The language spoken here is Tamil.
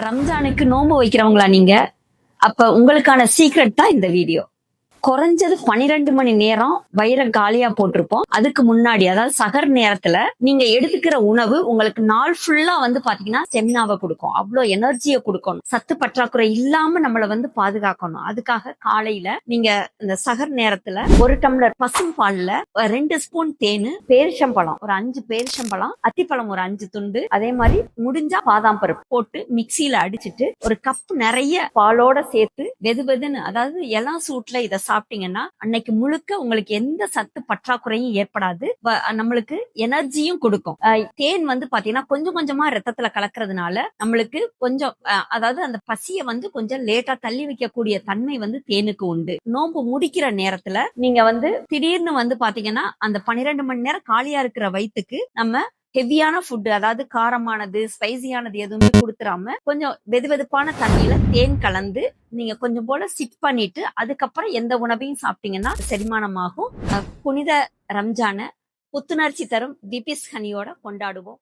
ரம்ஜானுக்கு நோன்பு வைக்கிறவங்களா நீங்க? அப்ப உங்களுக்கான சீக்ரெட் தான் இந்த வீடியோ. குறைஞ்சது 12 மணி நேரம் வயிறை காலியா போட்டிருப்போம். அதுக்கு முன்னாடி அதாவது சகர் நேரத்துல நீங்க எடுத்துக்கிற உணவு உங்களுக்கு நாள் ஃபுல்லா பாத்தீங்கன்னா ஸ்டெமினாவை கொடுக்கும். அவ்வளவு எனர்ஜியை கொடுக்கணும். சத்து பற்றாக்குறை இல்லாம நம்மள பாதுகாக்கணும். அதுக்காக காலையில நீங்க இந்த சகர் நேரத்துல 1 டம்ளர் பசும் பால்ல 2 ஸ்பூன் தேனு, பேரிச்சம்பழம் ஒரு 5 பேரிச்சம்பழம், அத்திப்பழம் ஒரு 5 துண்டு, அதே மாதிரி முடிஞ்சா பாதாம் பருப்பு போட்டு மிக்சியில அடிச்சிட்டு ஒரு கப் நிறைய பாலோட சேர்த்து வெது வெதுன்னு, அதாவது எல்லாம் சூட்ல இதை சாப்பிட்டீங்கன்னா அன்னைக்கு முழுக்க உங்களுக்கு எந்த சத்து பற்றாக்குறையும் ஏற்படாது. நம்மளுக்கு எனர்ஜியும் கொடுக்கும். தேன் பாத்தீங்கன்னா கொஞ்சம் கொஞ்சமா ரத்தத்துல கலக்கிறதுனால நம்மளுக்கு கொஞ்சம் அதாவது அந்த பசிய கொஞ்சம் லேட்டா தள்ளி வைக்கக்கூடிய தன்மை தேனுக்கு உண்டு. நோன்பு முடிக்கிற நேரத்துல நீங்க திடீர்னு பாத்தீங்கன்னா அந்த 12 மணி நேரம் காலியா இருக்கிற வயிற்றுக்கு நம்ம ஹெவியான ஃபுட், அதாவது காரமானது ஸ்பைசியானது எதுவுமே கொடுத்துடாம கொஞ்சம் வெதுவெதுப்பான தண்ணியில தேன் கலந்து நீங்க கொஞ்சம் போல சிப் பண்ணிட்டு அதுக்கப்புறம் எந்த உணவையும் சாப்பிட்டீங்கன்னா செரிமானமாகும். புனித ரம்ஜான புத்துணர்ச்சி தரும் பிபிஸ் ஹனியோட கொண்டாடுவோம்.